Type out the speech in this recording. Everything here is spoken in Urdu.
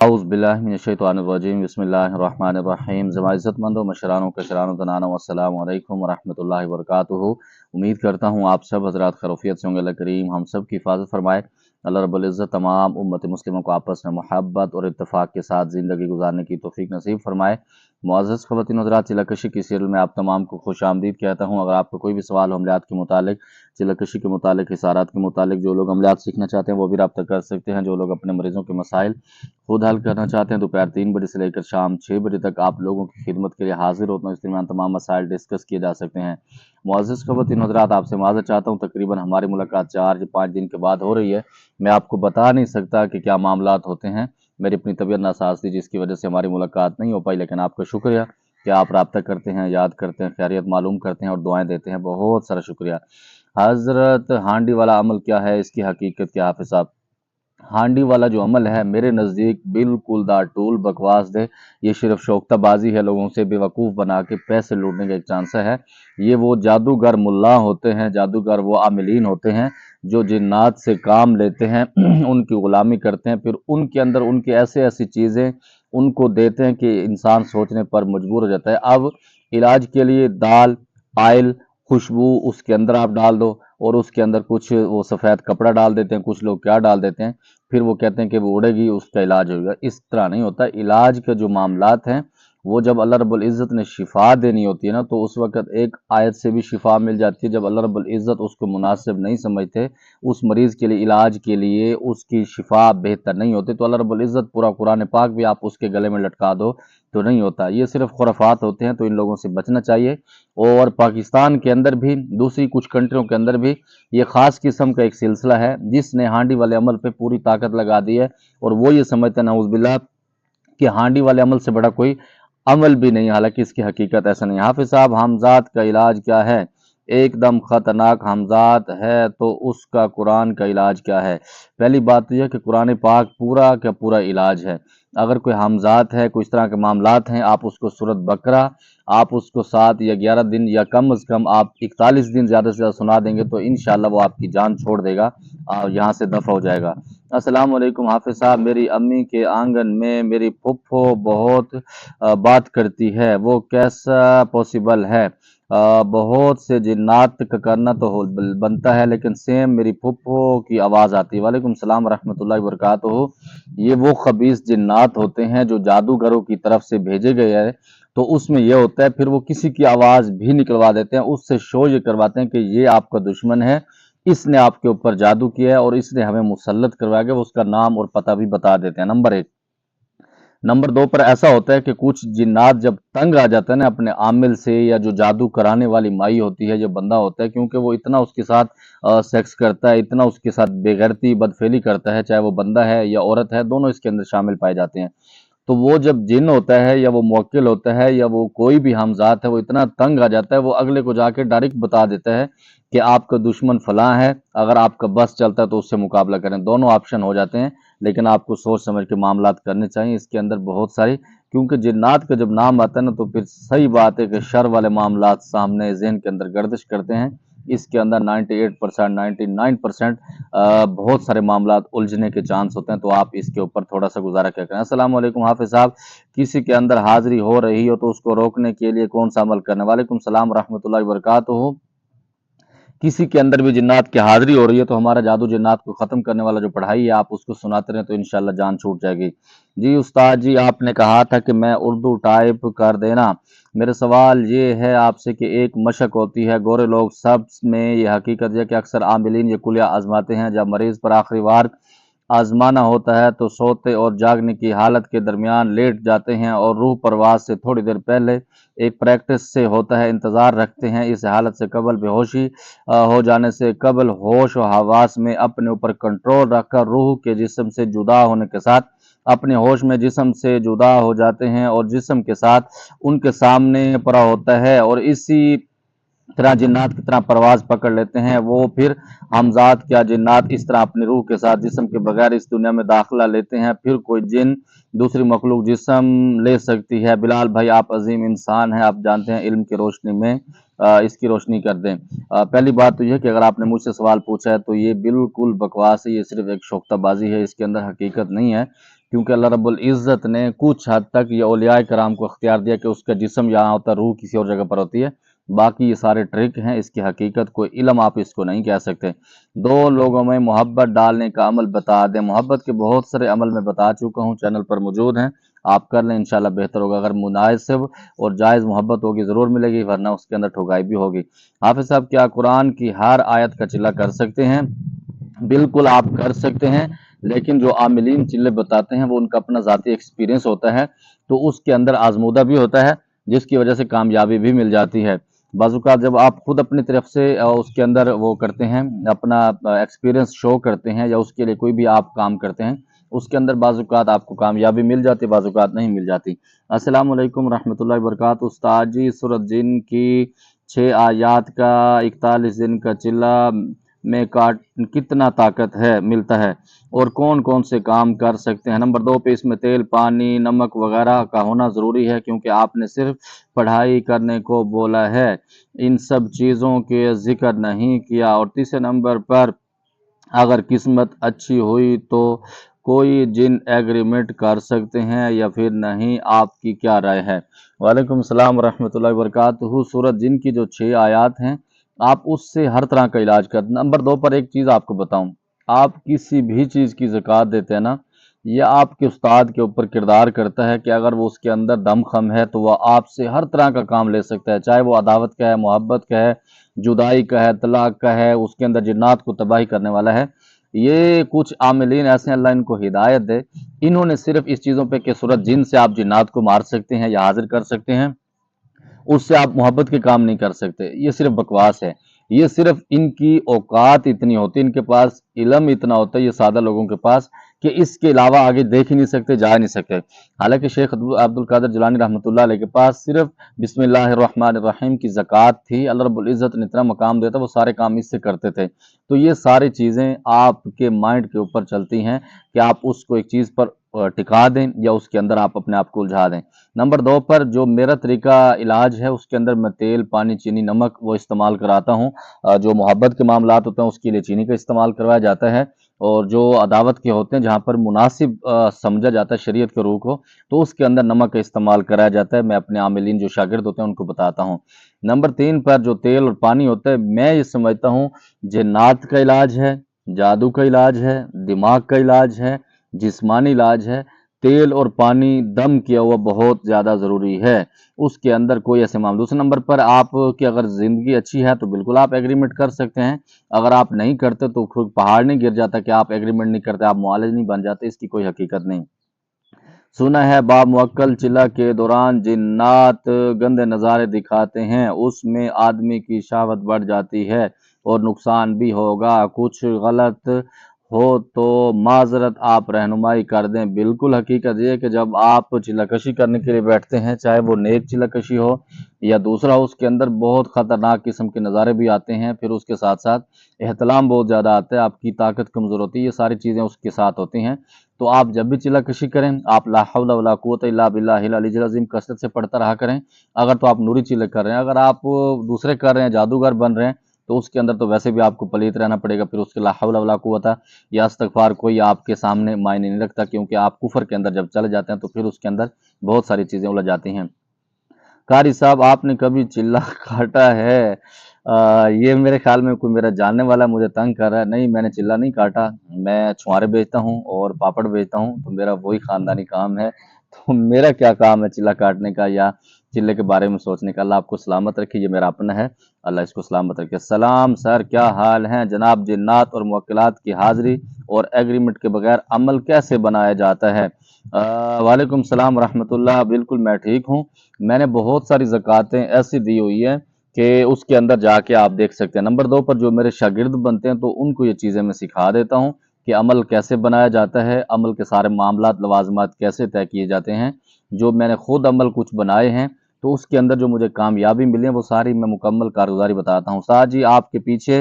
اعوذ باللہ من الشیطان الرجیم بسم اللہ الرحمن الرحیم زما عزت مندوں مشرانوں کشرانوں زنانوں السلام علیکم ورحمۃ اللہ وبرکاتہ۔ امید کرتا ہوں آپ سب حضرات خیریت سے ہوں گے۔ اللہ کریم ہم سب کی حفاظت فرمائے۔ اللہ رب العزت تمام امت مسلموں کو آپس میں محبت اور اتفاق کے ساتھ زندگی گزارنے کی توفیق نصیب فرمائے۔ معزز خواتین حضرات، چلہ کشی کی سیریل میں آپ تمام کو خوش آمدید کہتا ہوں۔ اگر آپ کو کوئی بھی سوال عملیات کے متعلق، چلہ کشی کے متعلق، حصارات کے متعلق، جو لوگ عملیات سیکھنا چاہتے ہیں وہ بھی رابطہ کر سکتے ہیں۔ جو لوگ اپنے مریضوں کے مسائل خود حل کرنا چاہتے ہیں، دوپہر 3 بجے سے لے کر شام 6 بجے تک آپ لوگوں کی خدمت کے لیے حاضر ہوتا ہوں۔ اس درمیان تمام مسائل ڈسکس کیے جا سکتے ہیں۔ معزز خواتین حضرات، آپ سے معذرت چاہتا ہوں، تقریباً ہماری ملاقات 4 یا 5 دن کے بعد ہو رہی ہے۔ میں آپ کو بتا نہیں سکتا کہ کیا معاملات ہوتے ہیں۔ میری اپنی طبیعت ناساز تھی جس کی وجہ سے ہماری ملاقات نہیں ہو پائی، لیکن آپ کا شکریہ کہ آپ رابطہ کرتے ہیں، یاد کرتے ہیں، خیریت معلوم کرتے ہیں اور دعائیں دیتے ہیں۔ بہت سارا شکریہ۔ حضرت ہانڈی والا عمل کیا ہے، اس کی حقیقت کیا؟ حافظ صاحب، ہانڈی والا جو عمل ہے میرے نزدیک بالکل دا ٹول بکواس دے۔ یہ صرف شوختہ بازی ہے، لوگوں سے بیوقوف بنا کے پیسے لوٹنے کا ایک چانس ہے۔ یہ وہ جادوگر ملا ہوتے ہیں، جادوگر وہ عاملین ہوتے ہیں جو جنات سے کام لیتے ہیں، ان کی غلامی کرتے ہیں، پھر ان کے اندر ان کی ایسی چیزیں ان کو دیتے ہیں کہ انسان سوچنے پر مجبور ہو جاتا ہے۔ اب علاج کے لیے دال، آئل، خوشبو اس کے اندر آپ ڈال دو اور اس کے اندر کچھ وہ سفید کپڑا ڈال دیتے ہیں، کچھ لوگ کیا ڈال دیتے ہیں، پھر وہ کہتے ہیں کہ وہ اڑے گی، اس کا علاج ہوگا۔ اس طرح نہیں ہوتا۔ علاج کے جو معاملات ہیں وہ جب اللہ رب العزت نے شفا دینی ہوتی ہے نا، تو اس وقت ایک آیت سے بھی شفا مل جاتی ہے۔ جب اللہ رب العزت اس کو مناسب نہیں سمجھتے، اس مریض کے لیے علاج کے لیے اس کی شفا بہتر نہیں ہوتی، تو اللہ رب العزت پورا قرآن پاک بھی آپ اس کے گلے میں لٹکا دو تو نہیں ہوتا۔ یہ صرف خرافات ہوتے ہیں، تو ان لوگوں سے بچنا چاہیے۔ اور پاکستان کے اندر بھی، دوسری کچھ کنٹریوں کے اندر بھی یہ خاص قسم کا ایک سلسلہ ہے جس نے ہانڈی والے عمل پہ پوری طاقت لگا دی ہے، اور وہ یہ سمجھتے ہیں نعوذ باللہ کہ ہانڈی والے عمل سے بڑا کوئی عمل بھی نہیں، حالانکہ اس کی حقیقت ایسا نہیں ہے۔ حافظ صاحب، حمزات کا علاج کیا ہے؟ ایک دم خطرناک حمزات ہے تو اس کا قرآن کا علاج کیا ہے؟ پہلی بات تو یہ کہ قرآن پاک پورا کا پورا علاج ہے۔ اگر کوئی حمزات ہے، کوئی اس طرح کے معاملات ہیں، آپ اس کو سورۃ بقرہ، آپ اس کو 7 یا 11 دن یا کم از کم آپ 41 دن زیادہ سے زیادہ سنا دیں گے تو انشاءاللہ وہ آپ کی جان چھوڑ دے گا اور یہاں سے دفع ہو جائے گا۔ السلام علیکم حافظ صاحب، میری امی کے آنگن میں میری پھپھو بہت بات کرتی ہے، وہ کیسا پوسیبل ہے؟ بہت سے جنات کا کرنا تو بنتا ہے، لیکن سیم میری پھپھو کی آواز آتی ہے۔ وعلیکم السلام ورحمۃ اللہ وبرکاتہ۔ یہ وہ خبیث جنات ہوتے ہیں جو جادوگروں کی طرف سے بھیجے گئے ہیں، تو اس میں یہ ہوتا ہے پھر وہ کسی کی آواز بھی نکلوا دیتے ہیں، اس سے شو یہ کرواتے ہیں کہ یہ آپ کا دشمن ہے، اس نے آپ کے اوپر جادو کیا ہے اور اس نے ہمیں مسلط کروایا گیا، وہ اس کا نام اور پتہ بھی بتا دیتے ہیں۔ نمبر 1۔ نمبر 2 پر ایسا ہوتا ہے کہ کچھ جنات جب تنگ آ جاتا ہے نا اپنے عامل سے، یا جو جادو کرانے والی مائی ہوتی ہے، جو بندہ ہوتا ہے، کیونکہ وہ اتنا اس کے ساتھ سیکس کرتا ہے، اتنا اس کے ساتھ بے غیرتی بدفعلی کرتا ہے، چاہے وہ بندہ ہے یا عورت ہے، دونوں اس کے اندر شامل پائے جاتے ہیں۔ تو وہ جب جن ہوتا ہے یا وہ موکل ہوتا ہے یا وہ کوئی بھی حمزات ہے، وہ اتنا تنگ آ جاتا ہے، وہ اگلے کو جا کے ڈائریکٹ بتا دیتا ہے کہ آپ کا دشمن فلاں ہے، اگر آپ کا بس چلتا ہے تو اس سے مقابلہ کریں۔ دونوں آپشن ہو جاتے ہیں، لیکن آپ کو سوچ سمجھ کے معاملات کرنے چاہیے۔ اس کے اندر بہت ساری، کیونکہ جنات کا جب نام آتا ہے نا تو پھر صحیح بات ہے کہ شر والے معاملات سامنے ذہن کے اندر گردش کرتے ہیں۔ اس کے اندر 98%، 99% بہت سارے معاملات الجھنے کے چانس ہوتے ہیں، تو آپ اس کے اوپر تھوڑا سا گزارا کیا کریں۔ السلام علیکم حافظ صاحب، کسی کے اندر حاضری ہو رہی ہو تو اس کو روکنے کے لیے کون سا عمل کرنا؟ وعلیکم السلام ورحمۃ اللہ وبرکاتہ۔ کسی کے اندر بھی جنات کی حاضری ہو رہی ہے تو ہمارا جادو جنات کو ختم کرنے والا جو پڑھائی ہے، آپ اس کو سناتے رہیں تو انشاءاللہ جان چھوٹ جائے گی۔ جی استاد جی، آپ نے کہا تھا کہ میں اردو ٹائپ کر دینا۔ میرا سوال یہ ہے آپ سے کہ ایک مشق ہوتی ہے گورے لوگ سب میں، یہ حقیقت ہے کہ اکثر عاملین یہ کلیہ آزماتے ہیں، جب مریض پر آخری بار آزمانا ہوتا ہے تو سوتے اور جاگنے کی حالت کے درمیان لیٹ جاتے ہیں، اور روح پرواز سے تھوڑی دیر پہلے ایک پریکٹس سے ہوتا ہے، انتظار رکھتے ہیں۔ اس حالت سے قبل بے ہوشی ہو جانے سے قبل ہوش و حواس میں اپنے اوپر کنٹرول رکھ کر روح کے جسم سے جدا ہونے کے ساتھ اپنے ہوش میں جسم سے جدا ہو جاتے ہیں، اور جسم کے ساتھ ان کے سامنے پڑا ہوتا ہے، اور اسی طرح جنات کی طرح پرواز پکڑ لیتے ہیں۔ وہ پھر حمزات کیا جنات اس طرح اپنی روح کے ساتھ جسم کے بغیر اس دنیا میں داخلہ لیتے ہیں؟ پھر کوئی جن دوسری مخلوق جسم لے سکتی ہے؟ بلال بھائی، آپ عظیم انسان ہیں، آپ جانتے ہیں علم کی روشنی میں اس کی روشنی کر دیں۔ پہلی بات تو یہ کہ اگر آپ نے مجھ سے سوال پوچھا ہے تو یہ بالکل بکواس ہے، یہ صرف ایک شوختہ بازی ہے، اس کے اندر حقیقت نہیں ہے، کیونکہ اللہ رب العزت نے کچھ حد تک یہ اولیاء کرام کو اختیار دیا کہ اس کا جسم یہاں ہوتا ہے، روح کسی اور جگہ پر ہوتی ہے، باقی یہ سارے ٹرک ہیں، اس کی حقیقت کوئی علم آپ اس کو نہیں کہہ سکتے۔ دو لوگوں میں محبت ڈالنے کا عمل بتا دیں۔ محبت کے بہت سارے عمل میں بتا چکا ہوں، چینل پر موجود ہیں، آپ کر لیں، انشاءاللہ بہتر ہوگا۔ اگر مناسب اور جائز محبت ہوگی ضرور ملے گی، ورنہ اس کے اندر ٹھگائی بھی ہوگی۔ حافظ صاحب کیا قرآن کی ہر آیت کا چلہ کر سکتے ہیں؟ بالکل آپ کر سکتے ہیں، لیکن جو عاملین چلے بتاتے ہیں وہ ان کا اپنا ذاتی ایکسپیرینس ہوتا ہے، تو اس کے اندر آزمودہ بھی ہوتا ہے، جس کی وجہ سے کامیابی بھی مل جاتی ہے۔ بعض اوقات جب آپ خود اپنی طرف سے اس کے اندر وہ کرتے ہیں، اپنا ایکسپیرینس شو کرتے ہیں، یا اس کے لیے کوئی بھی آپ کام کرتے ہیں، اس کے اندر بعض اوقات آپ کو کامیابی مل جاتی، بعض اوقات نہیں مل جاتی۔ السلام علیکم ورحمۃ اللہ وبرکاتہ۔ استاد جی، سورۃ جن کی 6 آیات کا 41 دن کا چلہ میں کتنا طاقت ہے ملتا ہے، اور کون کون سے کام کر سکتے ہیں؟ نمبر 2 پہ اس میں تیل، پانی، نمک وغیرہ کا ہونا ضروری ہے، کیونکہ آپ نے صرف پڑھائی کرنے کو بولا ہے، ان سب چیزوں کے ذکر نہیں کیا۔ اور تیسرے نمبر پر اگر قسمت اچھی ہوئی تو کوئی جن ایگریمنٹ کر سکتے ہیں یا پھر نہیں، آپ کی کیا رائے ہے؟ وعلیکم السلام ورحمۃ اللہ وبرکاتہ۔ سورۃ جن کی جو 6 آیات ہیں، آپ اس سے ہر طرح کا علاج کرتے ہیں۔ نمبر 2 پر ایک چیز آپ کو بتاؤں، آپ کسی بھی چیز کی زکوٰۃ دیتے ہیں نا، یہ آپ کے استاد کے اوپر کردار کرتا ہے کہ اگر وہ اس کے اندر دم خم ہے تو وہ آپ سے ہر طرح کا کام لے سکتا ہے، چاہے وہ عداوت کا ہے، محبت کا ہے، جدائی کا ہے، طلاق کا ہے، اس کے اندر جنات کو تباہی کرنے والا ہے۔ یہ کچھ عاملین ایسے ہیں، اللہ ان کو ہدایت دے، انہوں نے صرف اس چیزوں پہ کہ سورۃ جن سے آپ جنات کو مار سکتے ہیں یا حاضر کر سکتے ہیں، اس سے آپ محبت کے کام نہیں کر سکتے، یہ صرف بکواس ہے۔ یہ صرف ان کی اوقات اتنی ہوتی، ان کے پاس علم اتنا ہوتا ہے یہ سادہ لوگوں کے پاس، کہ اس کے علاوہ آگے دیکھ ہی نہیں سکتے، جا نہیں سکتے۔ حالانکہ شیخ عبد القادر جیلانی رحمۃ اللہ علیہ کے پاس صرف بسم اللہ الرحمن الرحیم کی زکوٰۃ تھی، اللہ رب العزت نے اتنا مقام دیتا، وہ سارے کام اس سے کرتے تھے۔ تو یہ ساری چیزیں آپ کے مائنڈ کے اوپر چلتی ہیں کہ آپ اس کو ایک چیز پر ٹکا دیں یا اس کے اندر آپ اپنے آپ کو الجھا دیں۔ نمبر 2 پر جو میرا طریقہ علاج ہے، اس کے اندر میں تیل، پانی، چینی، نمک وہ استعمال کراتا ہوں۔ جو محبت کے معاملات ہوتے ہیں اس کے لیے چینی کا استعمال کروایا جاتا ہے، اور جو عداوت کے ہوتے ہیں جہاں پر مناسب سمجھا جاتا ہے شریعت کے روح کو، تو اس کے اندر نمک کا استعمال کرایا جاتا ہے۔ میں اپنے عاملین جو شاگرد ہوتے ہیں ان کو بتاتا ہوں۔ نمبر 3 پر جو تیل اور پانی ہوتا ہے، میں یہ سمجھتا ہوں جنات کا علاج ہے، جادو کا علاج ہے، دماغ کا علاج ہے، جسمانی علاج ہے۔ تیل اور پانی دم کیا ہوا بہت زیادہ ضروری ہے، اس کے اندر کوئی ایسے معاملہ۔ دوسرے نمبر پر آپ کی اگر زندگی اچھی ہے تو بالکل آپ ایگریمنٹ کر سکتے ہیں، اگر آپ نہیں کرتے تو خود پہاڑ نہیں گر جاتا کہ آپ ایگریمنٹ نہیں کرتے، آپ معالج نہیں بن جاتے، اس کی کوئی حقیقت نہیں۔ سنا ہے با موکل چلہ کے دوران جنات گندے نظارے دکھاتے ہیں، اس میں آدمی کی شہوت بڑھ جاتی ہے اور نقصان بھی ہوگا، کچھ غلط ہو تو معذرت آپ رہنمائی کر دیں۔ بالکل حقیقت یہ ہے کہ جب آپ چلہ کشی کرنے کے لیے بیٹھتے ہیں، چاہے وہ نیک چلہ کشی ہو یا دوسرا، اس کے اندر بہت خطرناک قسم کے نظارے بھی آتے ہیں، پھر اس کے ساتھ ساتھ احتلام بہت زیادہ آتا ہے، آپ کی طاقت کمزور ہوتی ہے، یہ ساری چیزیں اس کے ساتھ ہوتی ہیں۔ تو آپ جب بھی چلہ کشی کریں، آپ لا حول ولا قوت الا باللہ العلی العظیم کثرت سے پڑھتا رہا کریں۔ اگر تو آپ نوری چلہ کر رہے ہیں، اگر آپ دوسرے کر رہے ہیں، جادوگر بن رہے ہیں، تو اس کے اندر تو ویسے بھی آپ کو پلیت رہنا پڑے گا، پھر اس کے لا حول ولا قوت یا استغفار کوئی آپ کے سامنے معنی نہیں رکھتا، کیونکہ آپ کفر کے اندر جب چلے جاتے ہیں تو پھر اس کے اندر بہت ساری چیزیں الجھ جاتی ہیں۔ قاری صاحب، آپ نے کبھی چلہ کاٹا ہے؟ یہ میرے خیال میں کوئی میرا جاننے والا مجھے تنگ کر رہا ہے۔ نہیں، میں نے چلہ نہیں کاٹا، میں چھوارے بیچتا ہوں اور پاپڑ بیچتا ہوں، تو میرا وہی خاندانی کام ہے، تو میرا کیا کام ہے چلہ کاٹنے کا یا چلے کے بارے میں سوچنے کا۔ اللہ آپ کو سلامت رکھے، یہ میرا اپنا ہے، اللہ اس کو سلامت رکھے۔ سلام سر، کیا حال ہیں جناب؟ جنات اور موکلات کی حاضری اور ایگریمنٹ کے بغیر عمل کیسے بنایا جاتا ہے؟ وعلیکم السلام ورحمۃ اللہ، بالکل میں ٹھیک ہوں۔ میں نے بہت ساری زکوٰۃیں ایسی دی ہوئی ہیں کہ اس کے اندر جا کے آپ دیکھ سکتے ہیں۔ نمبر 2 پر جو میرے شاگرد بنتے ہیں تو ان کو یہ چیزیں میں سکھا دیتا ہوں کہ عمل کیسے بنایا جاتا ہے، عمل کے سارے معاملات، لوازمات کیسے طے کیے جاتے ہیں۔ جو میں نے خود عمل کچھ بنائے ہیں تو اس کے اندر جو مجھے کامیابی ملی ہے وہ ساری میں مکمل کارگزاری بتاتا ہوں۔ ساتھ جی، آپ کے پیچھے